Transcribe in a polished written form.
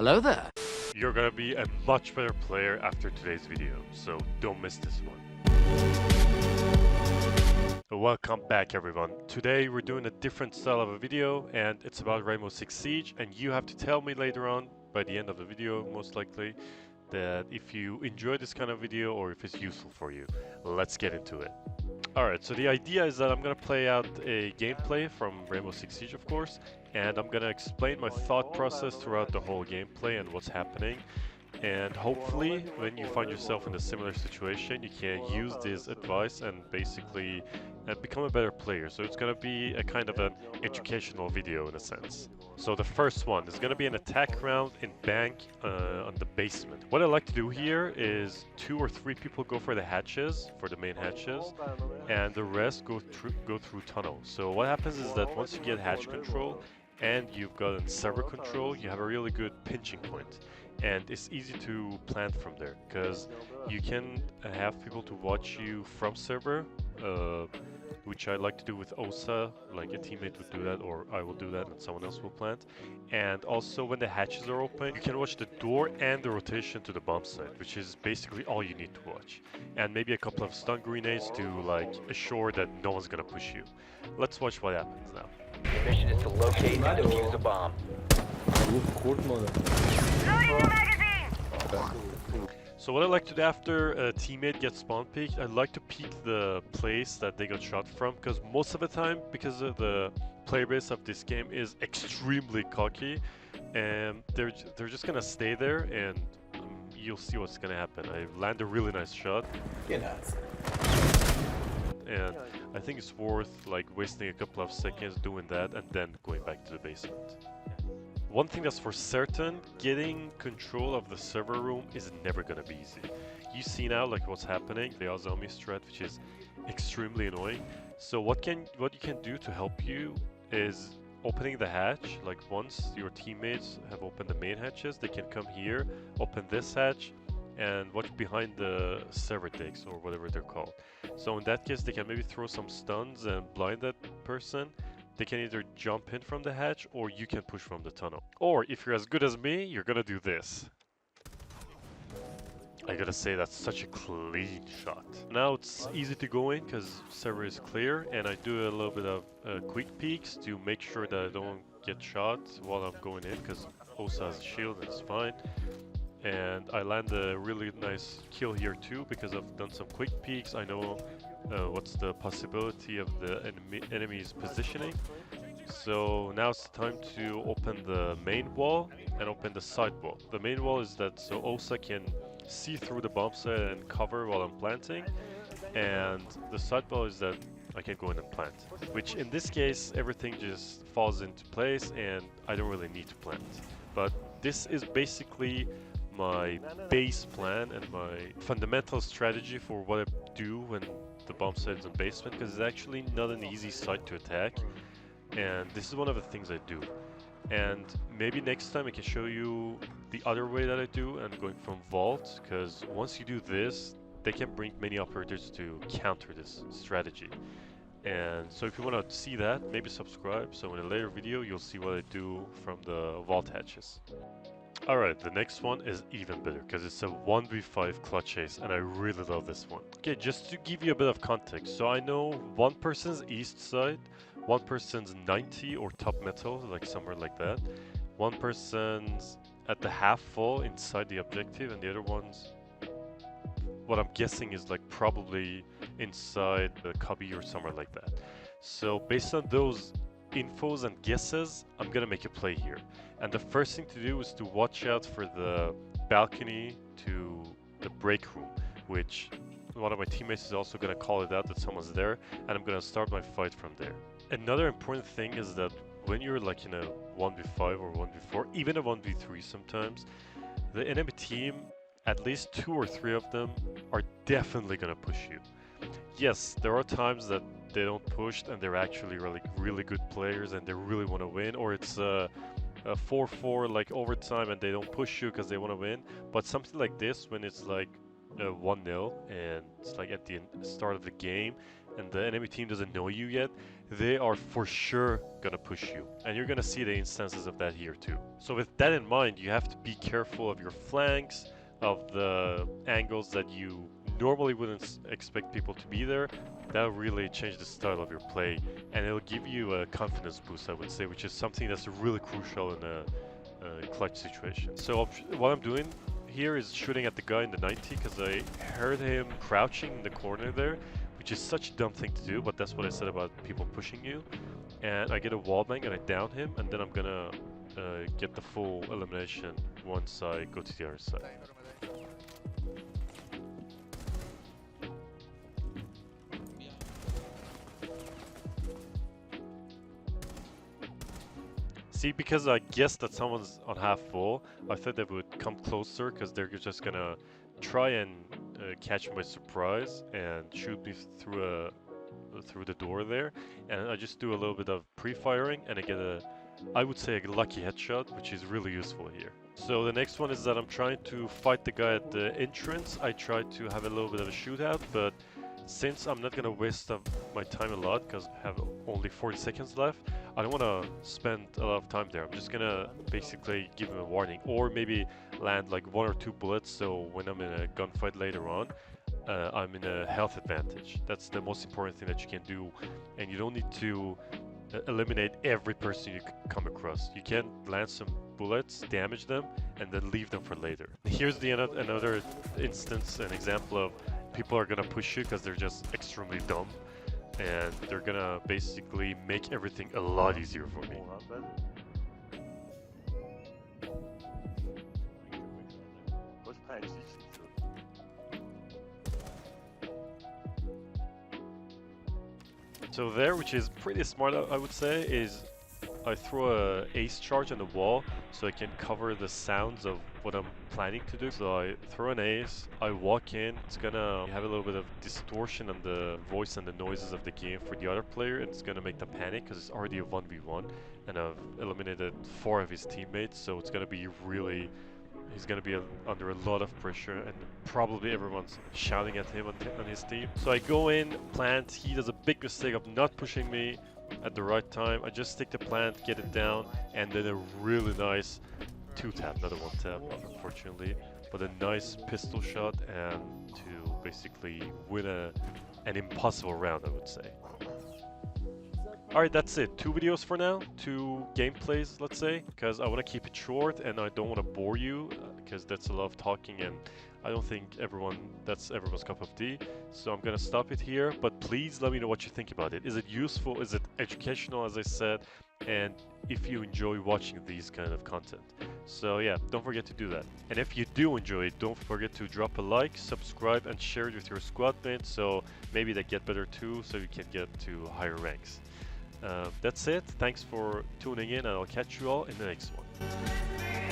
Hello there. You're gonna be a much better player after today's video, so don't miss this one. Welcome back everyone. Today we're doing a different style of a video and it's about Rainbow Six Siege, and you have to tell me later on, by the end of the video most likely, that if you enjoy this kind of video or if it's useful for you. Let's get into it. Alright, so the idea is that I'm gonna play out a gameplay from Rainbow Six Siege, of course, and I'm gonna explain my thought process throughout the whole gameplay and what's happening. And hopefully, when you find yourself in a similar situation, you can use this advice and basically become a better player. So it's gonna be a kind of an educational video in a sense. So the first one is gonna be an attack round in bank on the basement. What I like to do here is 2 or 3 people go for the hatches, for the main hatches, and the rest go through tunnel. So what happens is that once you get hatch control and you've got server control, you have a really good pinching point. And it's easy to plant from there, because you can have people to watch you from server, which I like to do with Osa, like a teammate would do that, or I will do that and someone else will plant. And also when the hatches are open, you can watch the door and the rotation to the bomb site, which is basically all you need to watch. And maybe a couple of stun grenades to like assure that no one's gonna push you. Let's watch what happens now. Your mission is to locate and defuse a bomb. So what I like to do after a teammate gets spawn peeked, I like to peek the place that they got shot from, because most of the time, because of the player base of this game is extremely cocky, and they're just gonna stay there, and you'll see what's gonna happen. I land a really nice shot, and I think it's worth like wasting a couple of seconds doing that and then going back to the basement. One thing that's for certain, getting control of the server room is never gonna be easy. You see now like what's happening, the Azami strat, which is extremely annoying. So what you can do to help you is opening the hatch. Like once your teammates have opened the main hatches, they can come here, open this hatch, and watch behind the server decks or whatever they're called. So in that case, they can maybe throw some stuns and blind that person. They can either jump in from the hatch or you can push from the tunnel. Or if you're as good as me, you're gonna do this. I gotta say that's such a clean shot. Now it's easy to go in because server is clear, and I do a little bit of quick peeks to make sure that I don't get shot while I'm going in, because Osa has a shield and it's fine. And I land a really nice kill here too, because I've done some quick peeks. I know what's the possibility of the enemy's positioning. So now it's time to open the main wall and open the side wall. The main wall is that so Osa can see through the bomb site and cover while I'm planting, and the side wall is that I can go in and plant, which in this case everything just falls into place and I don't really need to plant. But this is basically my base plan and my fundamental strategy for what I do when the bomb site is in basement, because it's actually not an easy site to attack, and this is one of the things I do. And maybe next time I can show you the other way that I do, and going from vault, because once you do this, they can bring many operators to counter this strategy. And so if you want to see that, maybe subscribe, so in a later video you'll see what I do from the vault hatches. Alright, the next one is even better, because it's a 1v5 clutch chase, and I really love this one. Okay, just to give you a bit of context, so I know one person's east side, one person's 90 or top metal, like somewhere like that, one person's at the half full inside the objective, and the other one's, what I'm guessing is like probably inside the cubby or somewhere like that. So based on those infos and guesses, I'm gonna make a play here. And the first thing to do is to watch out for the balcony to the break room, which one of my teammates is also gonna call it out that someone's there, and I'm gonna start my fight from there. Another important thing is that when you're like in a 1v5 or 1v4, even a 1v3 sometimes, the enemy team, at least 2 or 3 of them, are definitely gonna push you. Yes, there are times that they don't push and they're actually really good players and they really want to win, or it's a 4-4 like overtime and they don't push you because they want to win. But something like this, when it's like 1-0 and it's like at the start of the game and the enemy team doesn't know you yet, they are for sure gonna push you. And you're gonna see the instances of that here too. So with that in mind, you have to be careful of your flanks, of the angles that you normally wouldn't expect people to be there. That'll really change the style of your play, and it'll give you a confidence boost, I would say, which is something that's really crucial in a clutch situation. So what I'm doing here is shooting at the guy in the 90 because I heard him crouching in the corner there, which is such a dumb thing to do, but that's what I said about people pushing you. And I get a wallbang and I down him, and then I'm gonna get the full elimination once I go to the other side. See, because I guessed that someone's on half full, I thought they would come closer because they're just gonna try and catch me by surprise and shoot me through the door there. And I just do a little bit of pre-firing and I get I would say a lucky headshot, which is really useful here. So the next one is that I'm trying to fight the guy at the entrance. I try to have a little bit of a shootout, but since I'm not gonna waste my time a lot because I have only 40 seconds left, I don't want to spend a lot of time there. I'm just gonna basically give him a warning, or maybe land like 1 or 2 bullets, so when I'm in a gunfight later on, I'm in a health advantage. That's the most important thing that you can do, and you don't need to eliminate every person you come across. You can land some bullets, damage them, and then leave them for later. Here's another instance, an example of people are gonna push you because they're just extremely dumb, and they're gonna basically make everything a lot easier for me. So there, which is pretty smart, I would say, is I throw a ace charge on the wall so I can cover the sounds of what I'm planning to do. So I throw an ace, I walk in, it's gonna have a little bit of distortion on the voice and the noises of the game for the other player, and it's gonna make them panic because it's already a 1v1 and I've eliminated 4 of his teammates, so it's gonna be really... He's gonna be under a lot of pressure, and probably everyone's shouting at him on his team. So I go in, plant, he does a big mistake of not pushing me at the right time. I just stick the plant, get it down, and then a really nice 2-tap, not a 1-tap unfortunately, but a nice pistol shot, and to basically win an impossible round, I would say. Alright, that's it. 2 videos for now, 2 gameplays, let's say, because I want to keep it short and I don't want to bore you, because that's a lot of talking and I don't think that's everyone's cup of tea. So I'm gonna stop it here, but please let me know what you think about it. Is it useful? Is it educational, as I said? And if you enjoy watching these kind of content. So yeah, don't forget to do that. And if you do enjoy it, don't forget to drop a like, subscribe, and share it with your squad mates, so maybe they get better too, so you can get to higher ranks. That's it. Thanks for tuning in, and I'll catch you all in the next one.